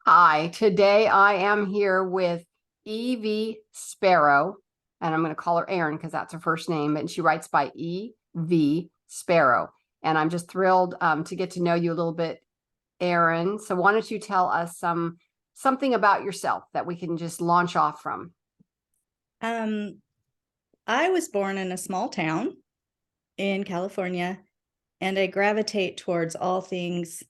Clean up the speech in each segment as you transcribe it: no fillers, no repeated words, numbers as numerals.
Hi, today I am here with Evie Sparrow, and I'm going to call her Erin because that's her first name, and she writes by E.V. Sparrow. And I'm just thrilled to get to know you a little bit, Erin. So why don't you tell us something about yourself that we can just launch off from? Um, I was born in a small town in California, and I gravitate towards all things,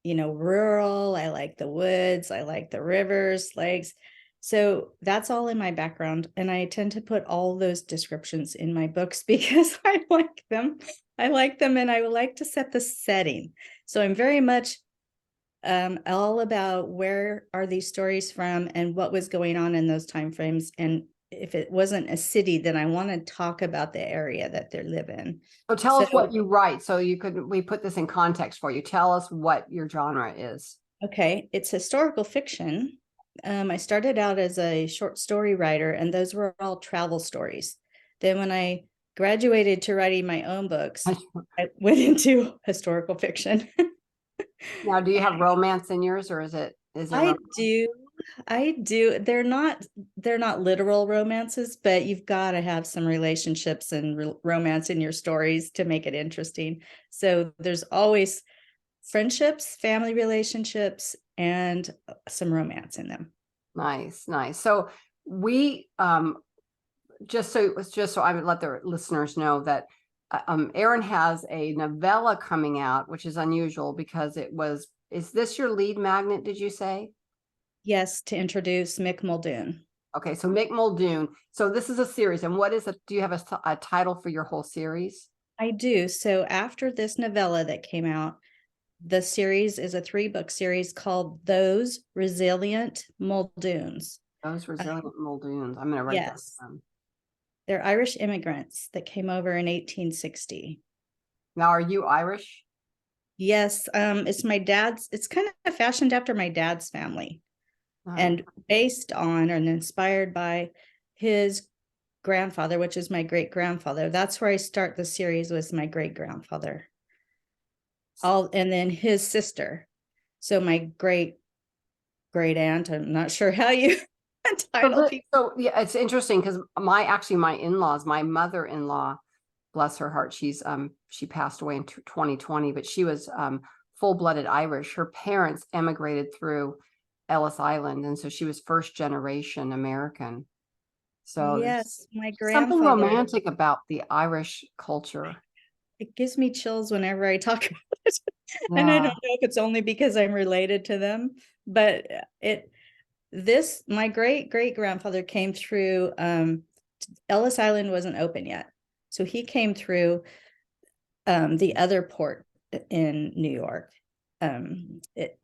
rural. I like the woods, I like the rivers, lakes. So that's all in my background. And I tend to put all those descriptions in my books because I like them. I like them and I would like to set the setting. So I'm very much all about where are these stories from and what was going on in those time frames. And if it wasn't a city, then I want to talk about the area that they live in. So tell So, us what you write so we put this in context for you. Tell us what your genre is. okay, it's historical fiction. I started out as a short story writer, and those were all travel stories. Then, when I graduated to writing my own books, I went into historical fiction. Now, do you have romance in yours, or is it I romance? do. I do. They're not literal romances, but you've got to have some relationships and romance in your stories to make it interesting. So there's always friendships, family relationships, and some romance in them. Nice, nice. So we just so I would let the listeners know that Erin has a novella coming out, which is unusual because is this your lead magnet, did you say? Yes, to introduce Mick Muldoon. Okay, so Mick Muldoon. So this is a series, and what is it? Do you have a title for your whole series? I do. So after this novella that came out, the series is a 3-book series called Those Resilient Muldoons. Those Resilient Muldoons. I'm going to write that Yes. down. They're Irish immigrants that came over in 1860. Now, are you Irish? Yes, it's kind of fashioned after my dad's family Nice. and based on and inspired by his grandfather, which is my great grandfather. That's where I start the series, was my great grandfather. And then his sister. So my great great aunt, I'm not sure how you title people. So yeah, it's interesting because my in-laws, my mother-in-law, bless her heart, she passed away in 2020, but she was full-blooded Irish. Her parents emigrated through Ellis Island, and so she was first generation American. So there's Yes, my something grandfather. romantic about the Irish culture. It gives me chills whenever I talk about it. And I don't Yeah. know if it's only because I'm related to them, but my great great grandfather came through. Ellis Island wasn't open yet. So he came through the other port in New York. It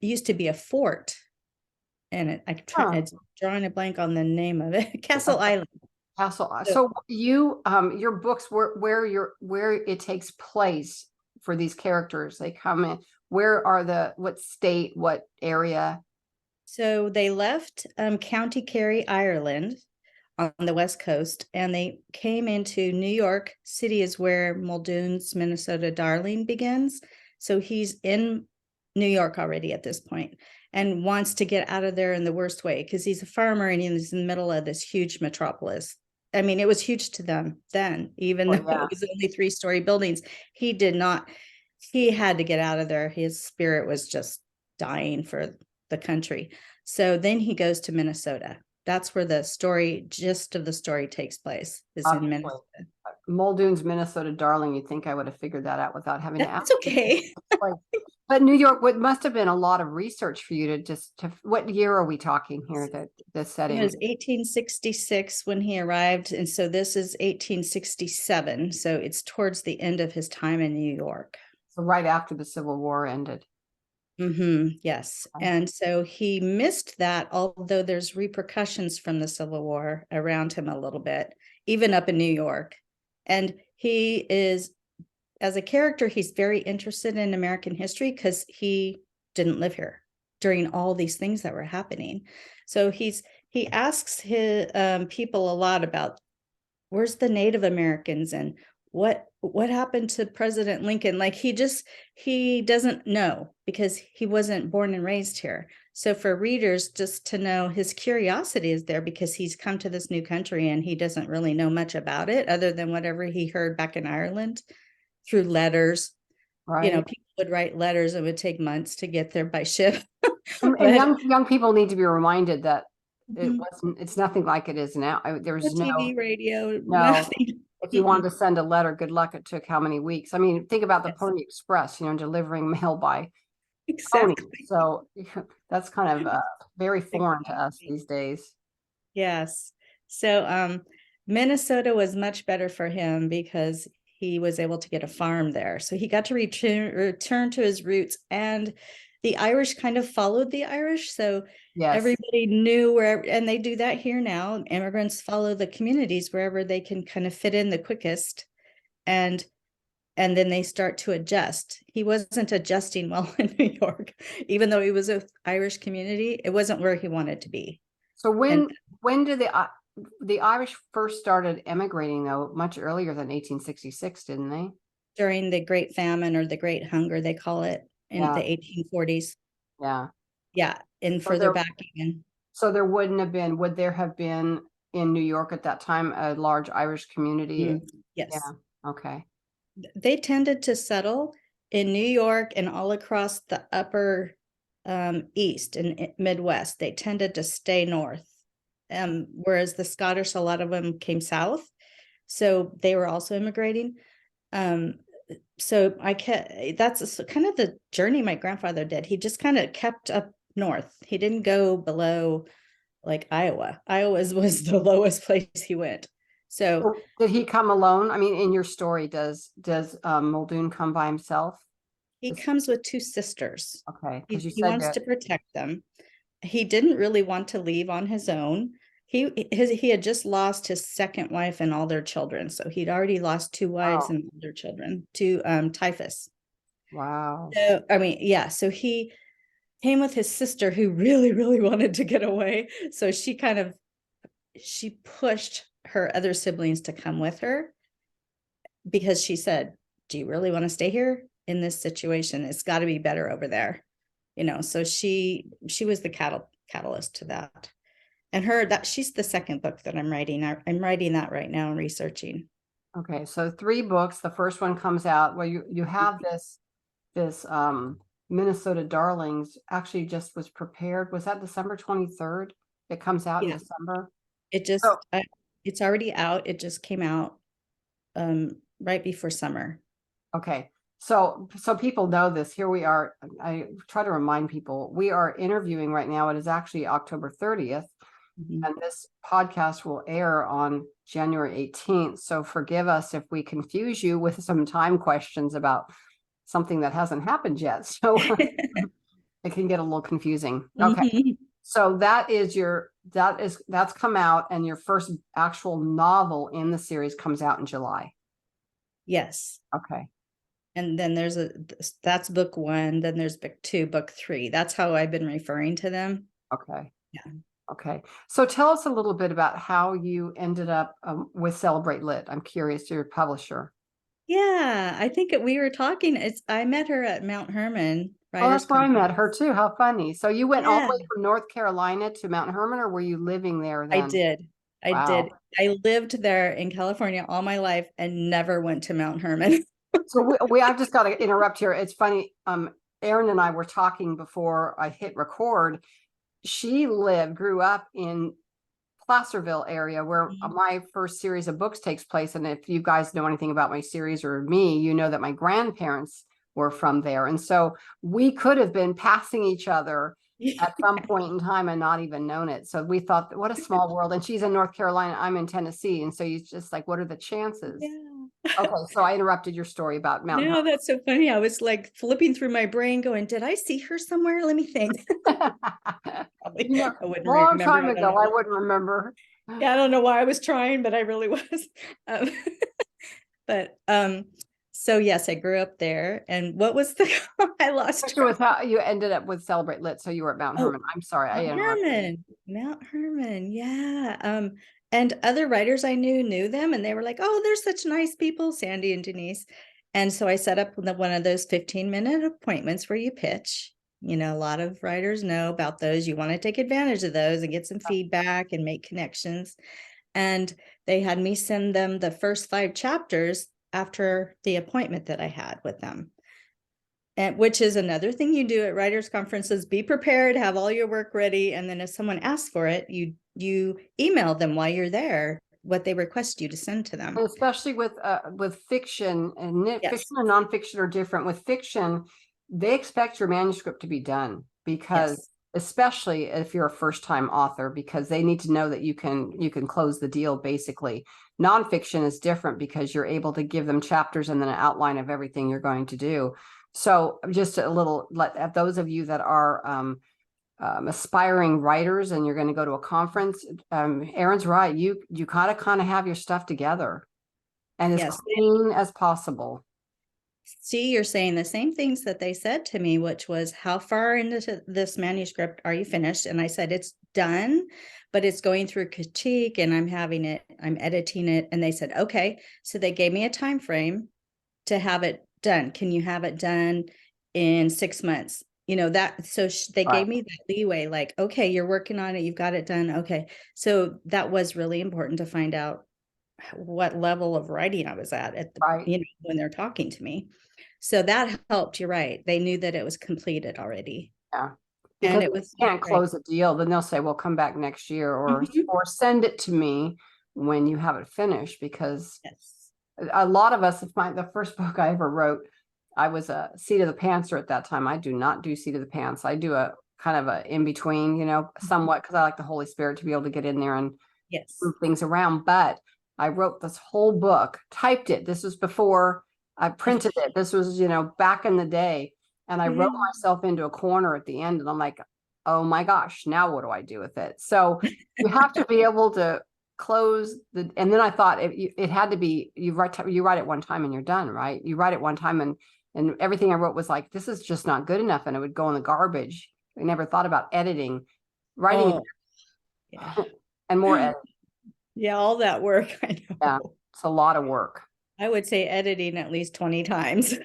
used to be a fort, and Huh. it's drawing a blank on the name of it. Castle Island. Castle. So, So your books where it takes place for these characters, they come in. Where are what state, what area? so they left County Kerry, Ireland, on the West Coast, and they came into New York City, is where Muldoon's Minnesota Darling begins. So he's in New York already at this point and wants to get out of there in the worst way because he's a farmer and he's in the middle of this huge metropolis. I mean, it was huge to them then, even Oh though yeah. it was only 3-story buildings. He did not, he had to get out of there. His spirit was just dying for the country. So then he goes to Minnesota. That's where the gist of the story takes place, is in Obviously. Minnesota. Muldoon's Minnesota Darling. You'd think I would have figured that out without having to ask. That's okay. Like, but New York, what must have been a lot of research for you what year are we talking here, that the It setting? was 1866 when he arrived, and so this is 1867. So it's towards the end of his time in New York. So right after the Civil War ended. Yes. And so he missed that, although there's repercussions from the Civil War around him a little bit, even up in New York. And he is, as a character, he's very interested in American history because he didn't live here during all these things that were happening. So he asks his people a lot about where's the Native Americans and what what happened to President Lincoln? Like he doesn't know because he wasn't born and raised here. So for readers just to know, his curiosity is there because he's come to this new country and he doesn't really know much about it other than whatever he heard back in Ireland through letters. Right. People would write letters. It would take months to get there by ship. And But young people need to be reminded that Mhm. it's nothing like it is now. There No was TV, radio, no, nothing. if you wanted to send a letter, good luck. It took how many weeks? I mean, think about the Yes, Pony Express, delivering mail by pony. exactly. So that's kind of very foreign to us Exactly. these days. Yes. So Minnesota was much better for him because he was able to get a farm there. So he got to return to his roots, and the Irish kind of followed the Irish. So Yes. everybody knew where, and they do that here now. Immigrants follow the communities wherever they can kind of fit in the quickest. And then they start to adjust. He wasn't adjusting well in New York, even though he was an Irish community. It wasn't where he wanted to be. So And when did the Irish first started emigrating, though? Much earlier than 1866, didn't they? during the Great Famine, or the Great Hunger, they call it, in Yeah, the 1840s. yeah. Yeah, and So further back even. there would there have been in New York at that time a large Irish community? Yeah. Yes. Okay. They tended to settle in New York and all across the upper east and Midwest. They tended to stay north. Whereas the Scottish, a lot of them came south. So they were also immigrating. So that's kind of the journey my grandfather did. He just kind of kept up north. He didn't go below like Iowa. Iowa was the lowest place he went. So Did he come alone? I mean, in your story, does Muldoon come by himself? he comes with two sisters. Okay, because you He said wants that. to protect them. He didn't really want to leave on his own. He had just lost his second wife and all their children. So he'd already lost two wives Oh, and all their children to typhus. wow. So I mean, yeah. So he came with his sister who really, really wanted to get away. So she pushed her other siblings to come with her because she said, do you really want to stay here in this situation? It's got to be better over there. So she was the catalyst to that. And she's the second book that I'm writing. I'm writing that right now and researching. Okay, so 3 books. The first one comes out. Well, you have this Minnesota Darlings actually just was prepared. Was that December 23rd? It comes out in Yeah. December. It just So it's already out. It just came out right before summer. okay. So people know this. Here we are. I try to remind people we are interviewing right now. It is actually October 30th. Mhm. And this podcast will air on January 18th. So forgive us if we confuse you with some time questions about something that hasn't happened yet. So it can get a little confusing. Okay. Mhm. So that's come out, and your first actual novel in the series comes out in July. Yes. Okay. And then that's book 1, then there's book 2, book 3. That's how I've been referring to them. Okay. Yeah. Okay. So tell us a little bit about how you ended up with Celebrate Lit. I'm curious, your publisher. Yeah, I think we were talking. I met her at Mount Hermon Oh, Writers that's where I met Conference. her too. How funny. So you went all the Yeah, way from North Carolina to Mount Hermon, or were you living there I then? did. I Wow. did. I lived there in California all my life and never went to Mount Hermon. So I've just got to interrupt here. It's funny. Erin and I were talking before I hit record. She grew up in Placerville area where my first series of books takes place. And if you guys know anything about my series or me, you know that my grandparents were from there. And so we could have been passing each other at some point in time and not even known it. So we thought, what a small world. And she's in North Carolina, I'm in Tennessee. And so you just like, what are the chances? Yeah. Okay, so I interrupted your story about Mount No, that's so funny. I was like flipping through my brain going, did I see her somewhere? Let me think. Probably, I wouldn't long remember. time ago, I wouldn't remember. Yeah, I don't know why I was trying, but I really was. Um, but so yes, I grew up there. And what was I lost Especially with track. how you ended up with Celebrate Lit. So you were at Mount Oh, Hermon. I'm sorry, I Mount interrupted. Hermon. Mount Hermon. Yeah. And other writers I knew them, and they were like, oh, they're such nice people, Sandy and Denise. And so I set up one of those 15-minute appointments where you pitch. You know, a lot of writers know about those. You want to take advantage of those and get some feedback and make connections. And they had me send them the first 5 chapters after the appointment that I had with them. And which is another thing you do at writers' conferences, be prepared, have all your work ready. And then if someone asks for it, you email them while you're there what they request you to send to them. Especially with fiction, and Yes. fiction and nonfiction are different. With fiction, they expect your manuscript to be done, because especially if you're a first-time author, because they need to know that you can close the deal. Basically, nonfiction is different because you're able to give them chapters and then an outline of everything you're going to do. So just a little, let those of you that are aspiring writers and you're going to go to a conference, Erin's right. You gotta kind of have your stuff together and as clean as possible. See, you're saying the same things that they said to me, which was, how far into this manuscript are you finished? And I said, it's done, but it's going through critique and I'm editing it. And they said, okay. So they gave me a time frame to have it done. Can you have it done in 6 months? You know, that, so they gave me that leeway, like, okay, you're working on it. You've got it done. Okay. So that was really important to find out what level of writing I was at the, you know, when they're talking to me. So that helped. You're right. They knew that it was completed already. Yeah. Because and it was, you can't close a deal, then they'll say, well, come back next year, or send it to me when you have it finished. Because a lot of us, the first book I ever wrote, I was a seat of the pantser at that time. I do not do seat of the pants. I do a kind of a in between, you know, somewhat, because I like the Holy Spirit to be able to get in there and move things around. But I wrote this whole book, typed it. This was before I printed it. This was, you know, back in the day. And I wrote myself into a corner at the end, and I'm like, oh my gosh, now what do I do with it? So you have to be able to close the, and then I thought it had to be, you write it one time and you're done, right? You write it one time and everything I wrote was like, this is just not good enough. And it would go in the garbage. I never thought about editing, writing, and more editing. Yeah, all that work. I know. Yeah, it's a lot of work. I would say editing at least 20 times,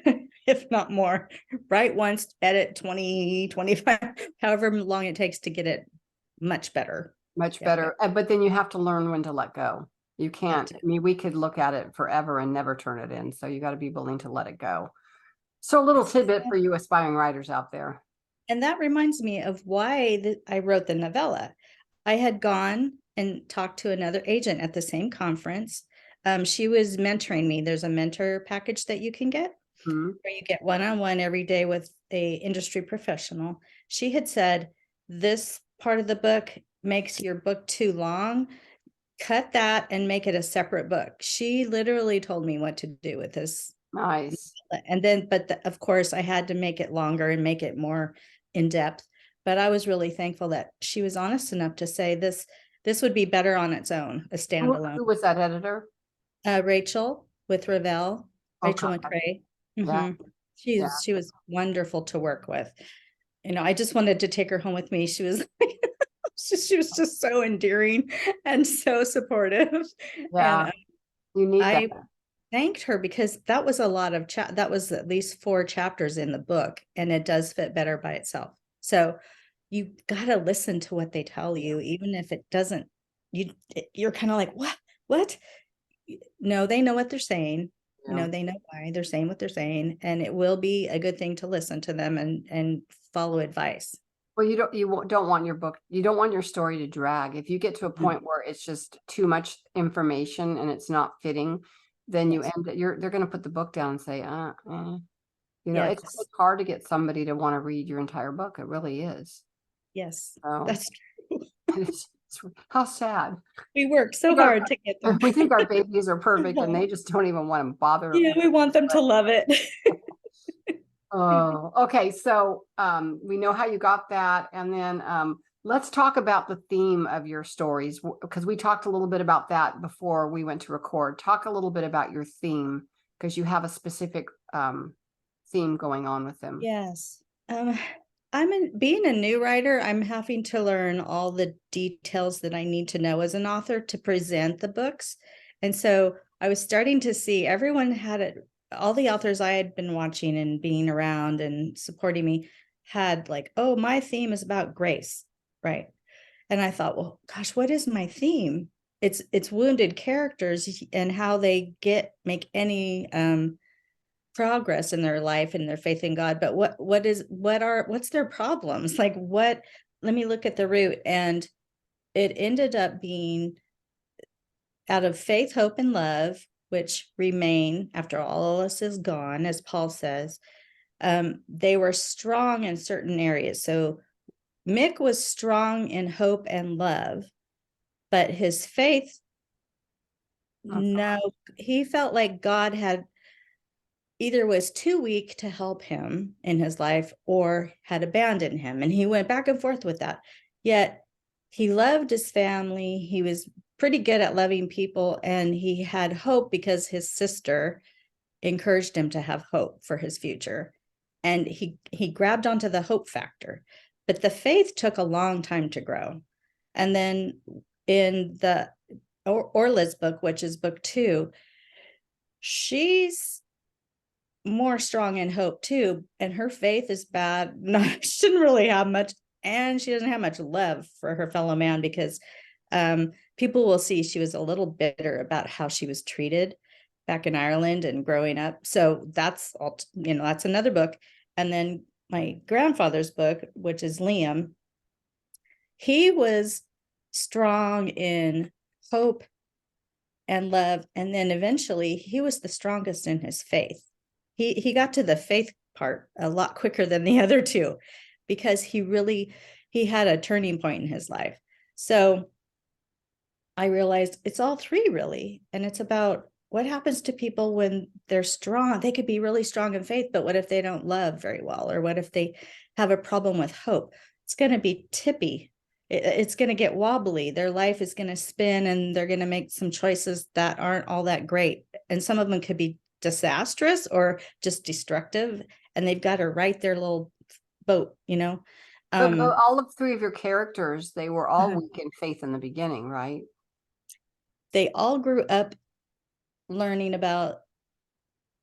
if not more. Write once, edit 20, 25, however long it takes to get it much better. Much better. But then you have to learn when to let go. You can't, I mean, we could look at it forever and never turn it in. So you got to be willing to let it go. So a little tidbit for you aspiring writers out there. And that reminds me of why I wrote the novella. I had gone and talked to another agent at the same conference. She was mentoring me. There's a mentor package that you can get where you get one-on-one every day with a industry professional. She had said, this part of the book makes your book too long. Cut that and make it a separate book. She literally told me what to do with this. Nice. And then, of course, I had to make it longer and make it more in depth. But I was really thankful that she was honest enough to say this would be better on its own, a standalone. Who was that editor? Rachel with Revell, Rachel McCrae. She was wonderful to work with. You know, I just wanted to take her home with me. She was she was just so endearing and so supportive. Yeah, and, you need that. Thanked her because that was a lot of that was at least 4 chapters in the book, and it does fit better by itself. So you got to listen to what they tell you, even if it doesn't. You're kind of like, what? No, they know what they're saying. You know, they know why they're saying what they're saying, and it will be a good thing to listen to them and follow advice. Well, you don't want your book, you don't want your story to drag. If you get to a point where it's just too much information and it's not fitting, then you they're going to put the book down and say, you know, it's hard to get somebody to want to read your entire book. It really is. Yes, so, that's true. How sad. We work so hard to get them. We think our babies are perfect and they just don't even want to bother. Yeah, we want them to love it. Oh, okay. So we know how you got that. And then let's talk about the theme of your stories, because we talked a little bit about that before we went to record. Talk a little bit about your theme, because you have a specific theme going on with them. Yes. being a new writer, I'm having to learn all the details that I need to know as an author to present the books. And so I was starting to see everyone had it, all the authors I had been watching and being around and supporting me had like, oh, my theme is about grace, right? And I thought, well, gosh, what is my theme? It's wounded characters and how they make any progress in their life and their faith in God. But what's their problems? Like what, let me look at the root. And it ended up being out of faith, hope, and love, which remain after all else is gone, as Paul says. They were strong in certain areas. So Mick was strong in hope and love, but his faith, no, he felt like God had either was too weak to help him in his life or had abandoned him. And he went back and forth with that. Yet he loved his family. He was pretty good at loving people. And he had hope because his sister encouraged him to have hope for his future. And he grabbed onto the hope factor. But the faith took a long time to grow. And then in the Orla's book, which is book 2, she's more strong in hope too, and her faith is bad. She didn't really have much, and she doesn't have much love for her fellow man because people will see she was a little bitter about how she was treated back in Ireland and growing up. So that's all, that's another book. And then my grandfather's book, which is Liam, he was strong in hope and love, and then eventually he was the strongest in his faith. He got to the faith part a lot quicker than the other two because he had a turning point in his life. So I realized it's all three really. And it's about what happens to people when they're strong. They could be really strong in faith, but what if they don't love very well? Or what if they have a problem with hope? It's going to be tippy. It's going to get wobbly. Their life is going to spin and they're going to make some choices that aren't all that great. And some of them could be disastrous or just destructive, and they've got to right their little boat, But all of 3 of your characters, they were all weak in faith in the beginning, right? They all grew up learning about,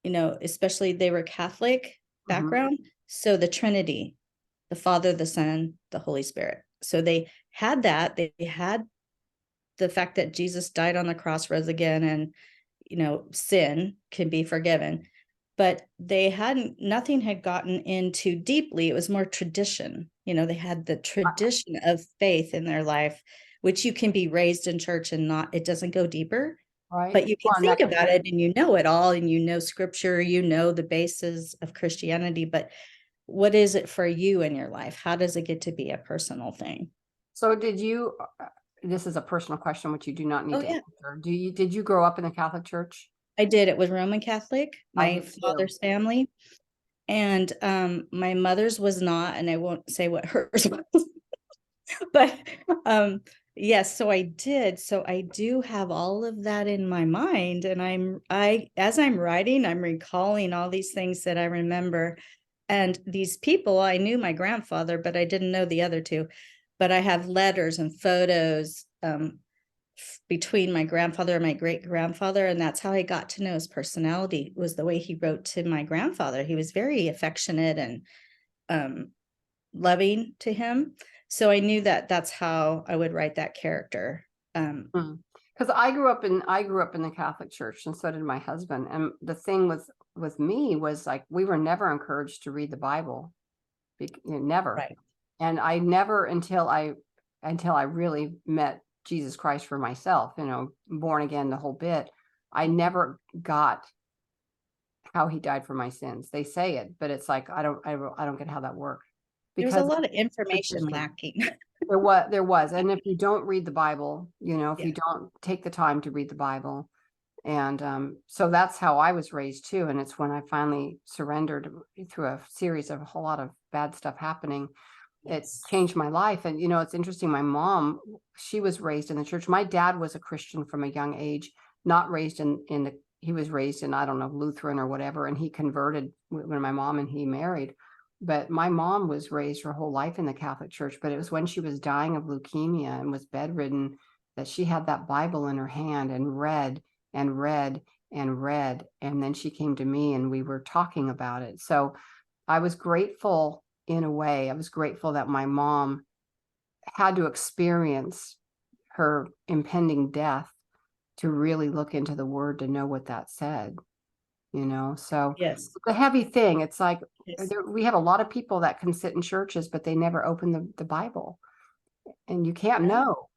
especially they were Catholic background. So the Trinity, the Father, the Son, the Holy Spirit. So they had that. They had the fact that Jesus died on the cross, rose again, and sin can be forgiven, but nothing had gotten into deeply. It was more tradition. They had the tradition of faith in their life, which you can be raised in church and it doesn't go deeper, right? But you can think about it and it all, and scripture, the basis of Christianity, but what is it for you in your life? How does it get to be a personal thing? So this is a personal question, which you do not need to answer. Did you grow up in the Catholic Church? I did. It was Roman Catholic, my father's family. And my mother's was not, and I won't say what hers was. But yes, so I did. So I do have all of that in my mind. And as I'm writing, I'm recalling all these things that I remember. And these people, I knew my grandfather, but I didn't know the other two. But I have letters and photos between my grandfather and my great grandfather. And that's how I got to know his personality, was the way he wrote to my grandfather. He was very affectionate and loving to him. So I knew that that's how I would write that character. Because I grew up in the Catholic Church, and so did my husband. And the thing with me was like, we were never encouraged to read the Bible. Never. Right. And I never, until I really met Jesus Christ for myself, born again, the whole bit, I never got how he died for my sins. They say it, but it's like, I don't get how that works. Because there's a lot of information lacking. There was. And if you don't read the Bible, if you don't take the time to read the Bible, and so that's how I was raised too. And it's when I finally surrendered through a series of a whole lot of bad stuff happening. It's changed my life. And, it's interesting. My mom, she was raised in the church. My dad was a Christian from a young age, not raised he was raised in, I don't know, Lutheran or whatever. And he converted when my mom and he married. but my mom was raised her whole life in the Catholic Church, but it was when she was dying of leukemia and was bedridden that she had that Bible in her hand and read and read and read. And then she came to me and we were talking about it. So I was grateful in a way. I was grateful that my mom had to experience her impending death to really look into the word to know what that said, so Yes. it's a heavy thing. It's like Yes. we have a lot of people that can sit in churches, but they never open the Bible. And you can't know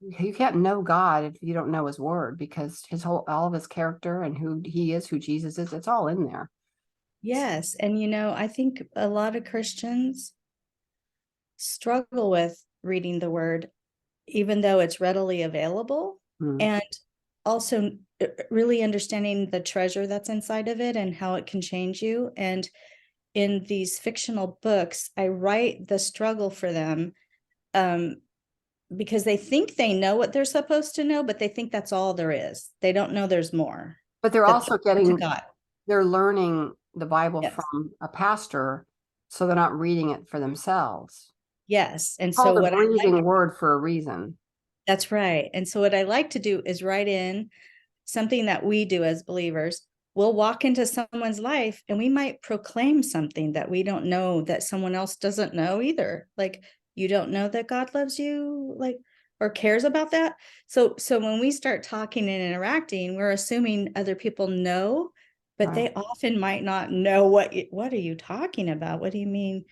God if you don't know his word, because all of his character and who he is, who Jesus is, it's all in there. Yes. And, I think a lot of Christians struggle with reading the word, even though it's readily available, and also really understanding the treasure that's inside of it and how it can change you. And in these fictional books, I write the struggle for them, because they think they know what they're supposed to know, but they think that's all there is. They don't know there's more. But they're also God. They're learning the Bible Yes. from a pastor, so they're not reading it for themselves. Yes. And It's called so a breathing word for a reason. That's right. And so what I like to do is write in something that we do as believers. We'll walk into someone's life and we might proclaim something that we don't know, that someone else doesn't know either. Like, you don't know that God loves you, like, or cares about that. So when we start talking and interacting, we're assuming other people know, but they often might not know what are you talking about? What do you mean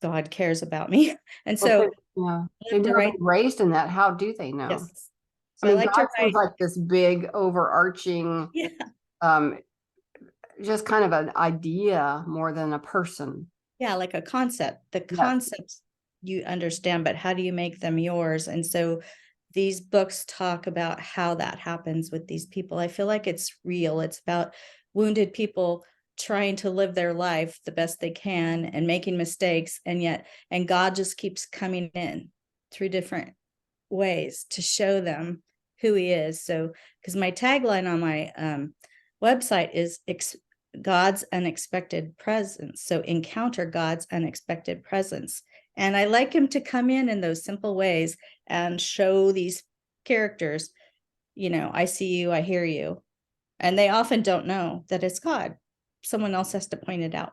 God cares about me? And so they've never been raised in that. How do they know? Yes. So I mean, God seems like this big overarching, just kind of an idea more than a person. Yeah, like a concept. The concepts you understand, but how do you make them yours? And so these books talk about how that happens with these people. I feel like it's real. It's about wounded people trying to live their life the best they can and making mistakes, and God just keeps coming in through different ways to show them who he is. So, because my tagline on my website is God's unexpected presence. So encounter God's unexpected presence. And I like him to come in those simple ways and show these characters, I see you, I hear you. And they often don't know that it's God. Someone else has to point it out.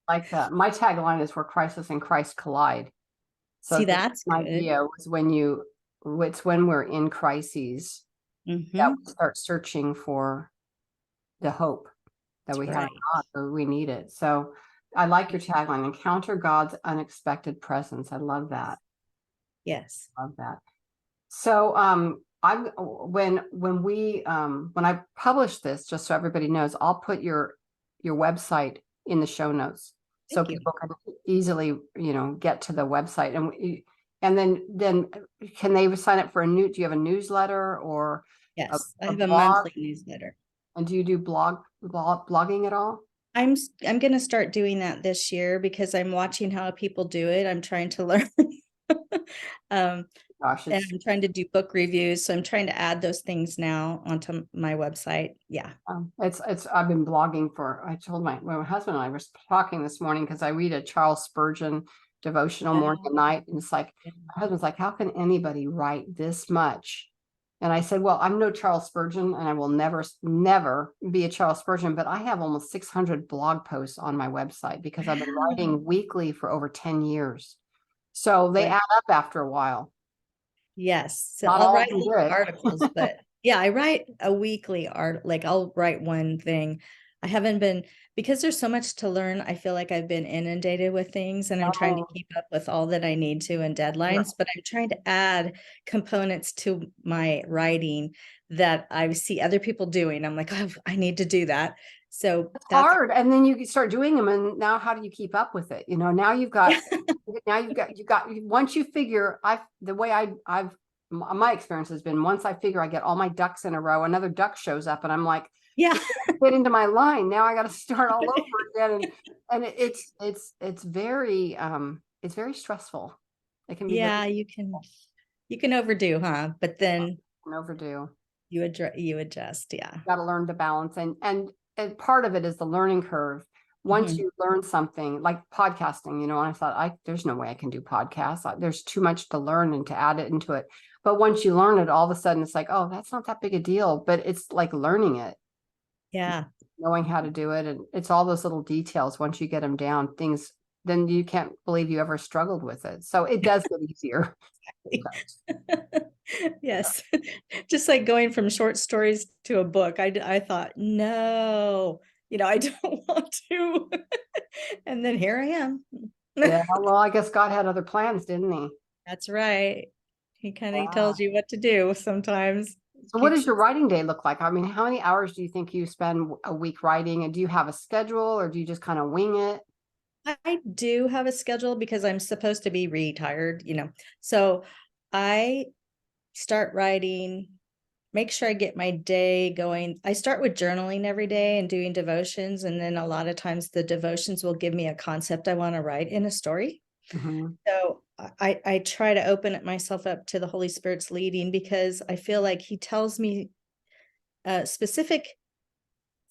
Like that. My tagline is where crisis and Christ collide. So see, that's my idea was it's when we're in crises that we start searching for the hope that we have in God, so we need it. So I like your tagline, encounter God's unexpected presence. I love that. Yes. Love that. So when I publish this, just so everybody knows, I'll put your website in the show notes. So people can easily, get to the website, and then can they sign up for do you have a newsletter or? Yes, I have a monthly newsletter. And do you do blogging at all? I'm going to start doing that this year because I'm watching how people do it. I'm trying to learn. And I'm trying to do book reviews. So I'm trying to add those things now onto my website. Yeah. I've been blogging I told my husband and I were talking this morning because I read a Charles Spurgeon devotional morning and night. And it's like, my husband's like, how can anybody write this much? And I said, well, I'm no Charles Spurgeon and I will never be a Charles Spurgeon, but I have almost 600 blog posts on my website because I've been writing weekly for over 10 years. So they add up after a while. Yes. So I'll write articles, but I write a weekly like I'll write one thing. I haven't been, because there's so much to learn. I feel like I've been inundated with things and I'm trying to keep up with all that I need to and deadlines, but I'm trying to add components to my writing that I see other people doing. I'm like, oh, I need to do that. So it's hard. And then you start doing them. And now how do you keep up with it? Now you've got, once you figure, the way my experience has been, once I figure I get all my ducks in a row, another duck shows up and I'm like, get into my line. Now I got to start all over again. And it's very stressful. It can be. You can overdo, huh? But then overdo. You adjust. Yeah. Got to learn to balance. And part of it is the learning curve. once you learn something like podcasting, and I thought, there's no way I can do podcasts. There's too much to learn and to add it into it. But once you learn it, all of a sudden it's like, oh, that's not that big a deal. But it's like learning it. Yeah. Knowing how to do it. And it's all those little details. Once you get them down, then you can't believe you ever struggled with it. So it does get easier. Yes. Just like going from short stories to a book. I thought, no, I don't want to. And then here I am. Yeah. Well, I guess God had other plans, didn't he? That's right. He kind of Wow. tells you what to do sometimes. So what does your writing day look like? I mean, how many hours do you think you spend a week writing? And do you have a schedule or do you just kind of wing it? I do have a schedule because I'm supposed to be retired, So I start writing, make sure I get my day going. I start with journaling every day and doing devotions. And then a lot of times the devotions will give me a concept I want to write in a story. So I try to open myself up to the Holy Spirit's leading, because I feel like he tells me specific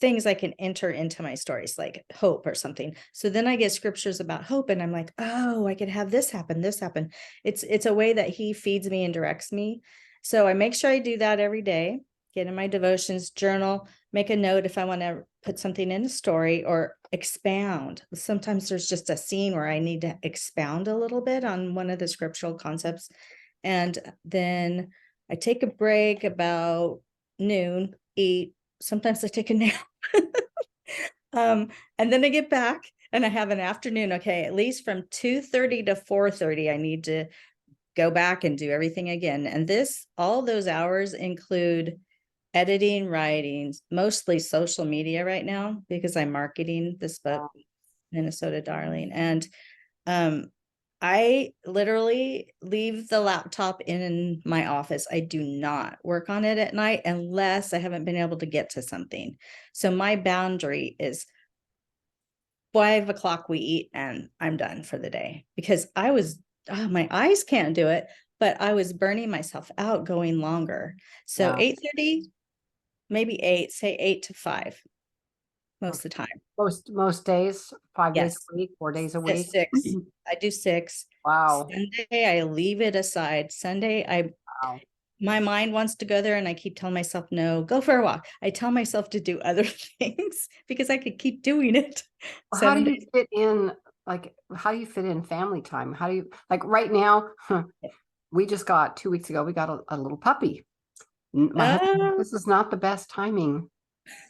things I can enter into my stories, like hope or something. So then I get scriptures about hope and I'm like, oh, I could have this happen, this happen. It's a way that he feeds me and directs me. So I make sure I do that every day, get in my devotions, journal, make a note if I want to put something in a story or expound. Sometimes there's just a scene where I need to expound a little bit on one of the scriptural concepts. And then I take a break about noon, eat. Sometimes I take a nap. And then I get back and I have an afternoon. Okay, at least from 2:30 to 4:30, I need to go back and do everything again. And all those hours include editing, writing, mostly social media right now, because I'm marketing this book, Minnesota Darling. And I literally leave the laptop in my office. I do not work on it at night unless I haven't been able to get to something. So my boundary is 5:00 we eat and I'm done for the day, because my eyes can't do it, but I was burning myself out going longer. So 8:30, maybe 8, say 8 to 5 most of the time. Most days, 5 days a week, 4 days a week. 6. I do 6. Wow. Sunday, I leave it aside. Sunday, my mind wants to go there and I keep telling myself, no, go for a walk. I tell myself to do other things because I could keep doing it. How do you fit in, how do you fit in family time? How do you, right now, we just got 2 weeks ago, we got a little puppy. My husband, this is not the best timing.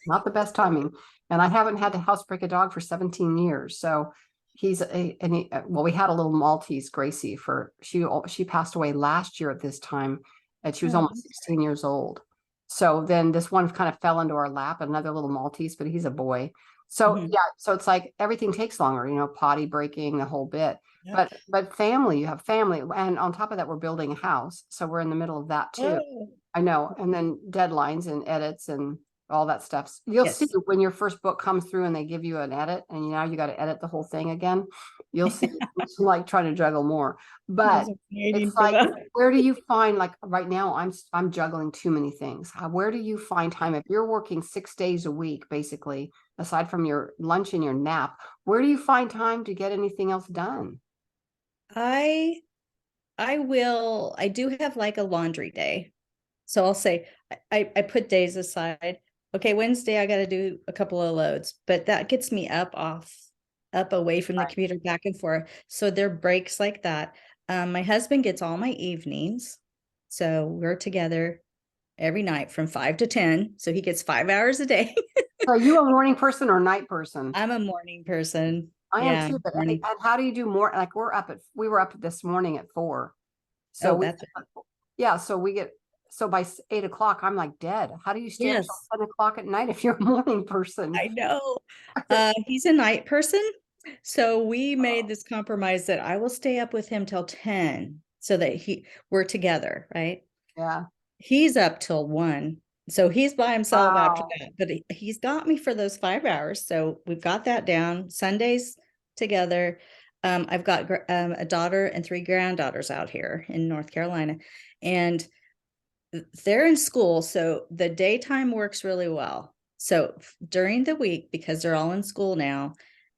Not the best timing. And I haven't had to housebreak a dog for 17 years. So we had a little Maltese, Gracie, she passed away last year at this time, and she was almost 16 years old. So then this one kind of fell into our lap, another little Maltese, but he's a boy. So so it's like everything takes longer, potty breaking, the whole bit. Yep. But family, you have family. And on top of that, we're building a house. So we're in the middle of that too. I know. And then deadlines and edits and all that stuff. You'll see when your first book comes through and they give you an edit and you got to edit the whole thing again. You'll see it's like trying to juggle more. But it's like, where do you find, right now I'm juggling too many things. Where do you find time if you're working 6 days a week, basically, aside from your lunch and your nap? Where do you find time to get anything else done? I do have like a laundry day. So I'll say I put days aside. Okay, Wednesday I got to do a couple of loads, but that gets me up away from the computer, back and forth. So there are breaks like that. My husband gets all my evenings. So we're together every night from 5 to 10. So he gets 5 hours a day. So are you a morning person or night person? I'm a morning person. I am too, but and how do you do more? Like we were up this morning at 4. So so by 8 o'clock, I'm like dead. How do you stay up till 7 o'clock at night if you're a morning person? I know. He's a night person. So we made this compromise that I will stay up with him till 10 so that we're together, right? Yeah. He's up till 1. So he's by himself after that, but he's got me for those 5 hours. So we've got that down. Sundays together. I've got a daughter and 3 granddaughters out here in North Carolina, and they're in school. So the daytime works really well. So during the week, because they're all in school now,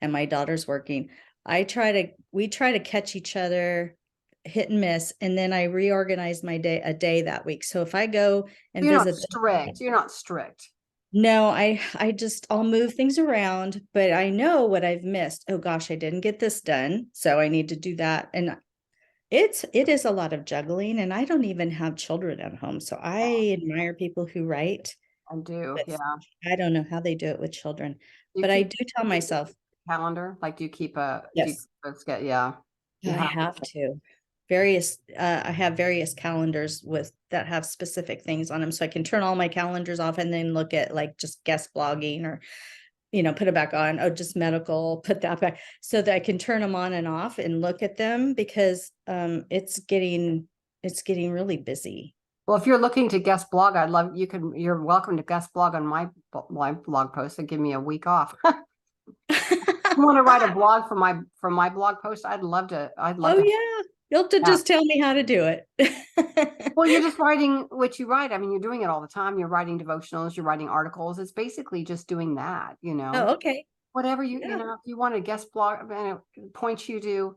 and my daughter's working, we try to catch each other, hit and miss, and then I reorganize my day a day that week. So if I go and You're not visit strict. You're not strict. no, I'll move things around, but I know what I've missed. Oh gosh, I didn't get this done, so I need to do that. And it is a lot of juggling, and I don't even have children at home. So I admire people who write. I do. With, Yeah. I don't know how they do it with children, You but I keep do tell myself, calendar, like, do you keep a yes, yeah. You I have to. I have various calendars that have specific things on them, so I can turn all my calendars off and then look at like just guest blogging or put it back on. Oh, just medical, put that back so that I can turn them on and off and look at them because it's getting really busy. Well, if you're looking to guest blog, you're welcome to guest blog on my blog post and give me a week off. You want to write a blog for my blog post? I'd love to. Oh yeah. You'll have to just tell me how to do it. Well, you're just writing what you write. I mean, you're doing it all the time. You're writing devotionals, you're writing articles. It's basically just doing that, Oh, okay. whatever Yeah. if you want a guest blog, and it points you to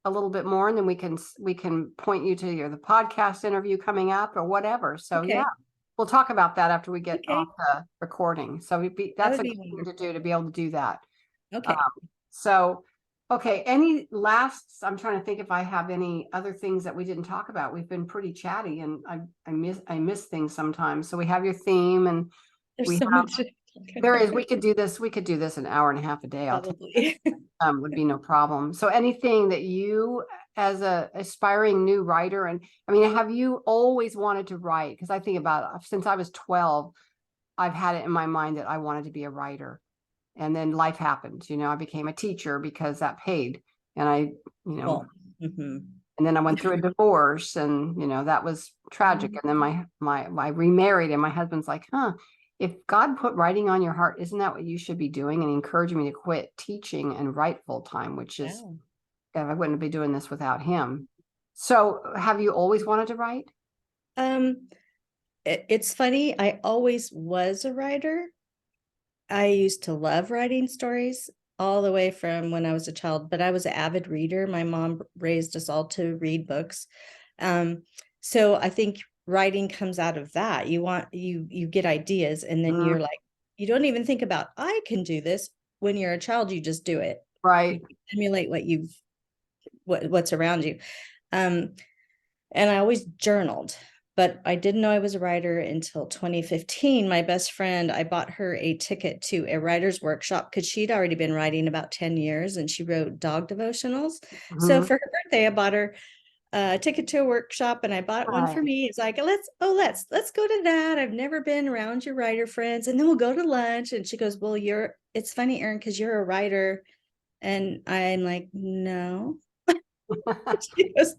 a little bit more, and then we can point you to the podcast interview coming up or whatever. So Okay. yeah, we'll talk about that after we get Okay. off the recording. So that's a good thing to do, to be able to do that. Okay. So, okay. Any lasts? I'm trying to think if I have any other things that we didn't talk about. We've been pretty chatty, and I miss things sometimes. So we have your theme, and There's so much. there is. We could do this an hour and a half a day. Probably. Would be no problem. So anything that you, as a aspiring new writer, and I mean, have you always wanted to write? Because I think about it, since I was 12, I've had it in my mind that I wanted to be a writer. And then life happened, I became a teacher because that paid. And Mm-hmm. and then I went through a divorce, and, that was tragic. And then I remarried, and my husband's like, if God put writing on your heart, isn't that what you should be doing? And he encouraged me to quit teaching and write full time, which is, I wouldn't be doing this without him. So have you always wanted to write? It's funny. I always was a writer. I used to love writing stories all the way from when I was a child, but I was an avid reader. My mom raised us all to read books. So I think writing comes out of that. You get ideas, and then you're like, you don't even think about, I can do this. When you're a child, you just do it. Right. You emulate what's around you. And I always journaled. But I didn't know I was a writer until 2015. My best friend, I bought her a ticket to a writer's workshop because she'd already been writing about 10 years, and she wrote dog devotionals. So for her birthday, I bought her a ticket to a workshop, and I bought one for me. It's like, let's go to that. I've never been around your writer friends, and then we'll go to lunch. And she goes, well, it's funny, Erin, because you're a writer. And I'm like, no. She goes,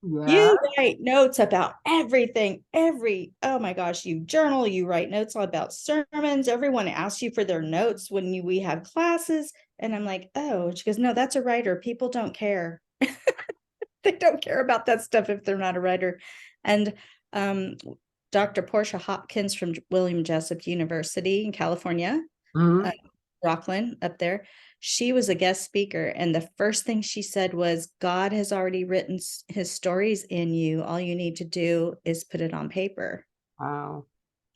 you write notes about everything. Oh my gosh, you journal, you write notes about sermons. Everyone asks you for their notes when we have classes. And I'm like, oh, she goes, no, that's a writer. People don't care. They don't care about that stuff if they're not a writer. And Dr. Portia Hopkins from William Jessup University in California, Rockland up there, she was a guest speaker, and the first thing she said was, God has already written his stories in you. All you need to do is put it on paper. Wow.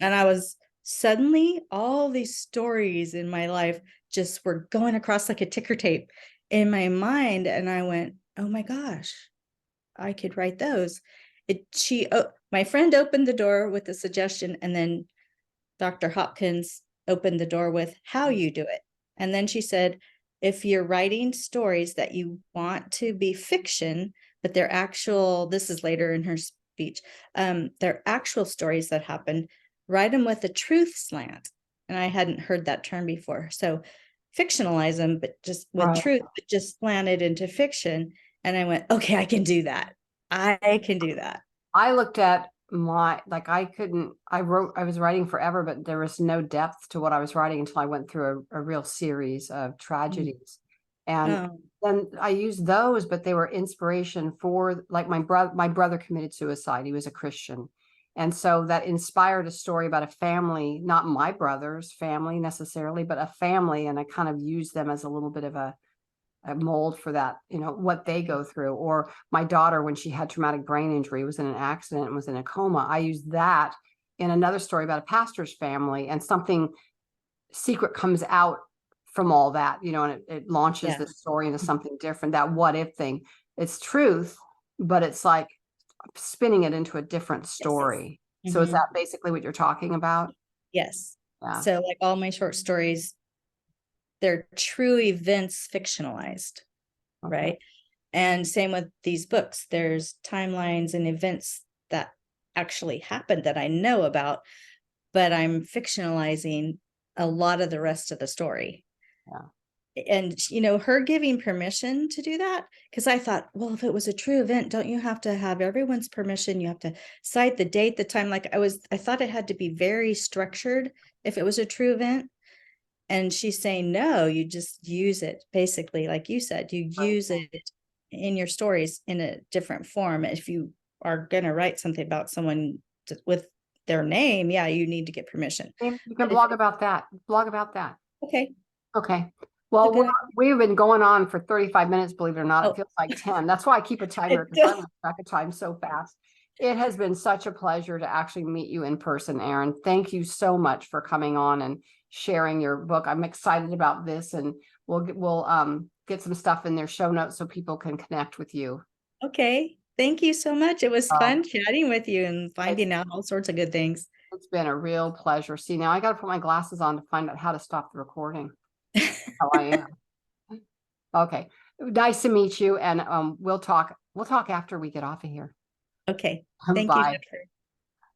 And I was suddenly, all these stories in my life just were going across like a ticker tape in my mind. And I went, oh my gosh, I could write those. My friend opened the door with a suggestion, and then Dr. Hopkins opened the door with how you do it. And then she said, if you're writing stories that you want to be fiction, but they're actual, this is later in her speech, they're actual stories that happened, write them with a truth slant. And I hadn't heard that term before. So fictionalize them, but just with truth, but just slanted into fiction. And I went, okay, I can do that. I can do that. I looked at I was writing forever, but there was no depth to what I was writing until I went through a real series of tragedies. And then I used those, but they were inspiration for, like, my brother committed suicide. He was a Christian. And so that inspired a story about a family, not my brother's family necessarily, but a family. And I kind of used them as a little bit of a mold for that, you know, what they go through. Or my daughter, when she had traumatic brain injury, was in an accident and was in a coma. I used that in another story about a pastor's family, and something secret comes out from all that, you know, and it launches the story into something different. That what if thing, it's truth, but it's like spinning it into a different story. Yes. So is that basically what you're talking about? Yes. Yeah. So like all my short stories, they're true events fictionalized, Okay. right? And same with these books. There's timelines and events that actually happened that I know about, but I'm fictionalizing a lot of the rest of the story. Yeah. And, you know, her giving permission to do that, because I thought, well, if it was a true event, don't you have to have everyone's permission? You have to cite the date, the time. Like I thought it had to be very structured if it was a true event. And she's saying, no, you just use it. Basically, like you said, you use it in your stories in a different form. If you are going to write something about someone with their name, yeah, you need to get permission. You can blog about that. Blog about that. Okay. Okay. Well, we've been going on for 35 minutes, believe it or not. It feels like 10. That's why I keep a timer, because I lose track of time so fast. It has been such a pleasure to actually meet you in person, Erin. Thank you so much for coming on and sharing your book. I'm excited about this, and we'll get some stuff in their show notes so people can connect with you. Okay. Thank you so much. It was fun chatting with you and finding out all sorts of good things. It's been a real pleasure. See, now I got to put my glasses on to find out how to stop the recording. How I am. Okay. Nice to meet you. And we'll talk after we get off of here. Okay. Thank you, Bye. Jennifer.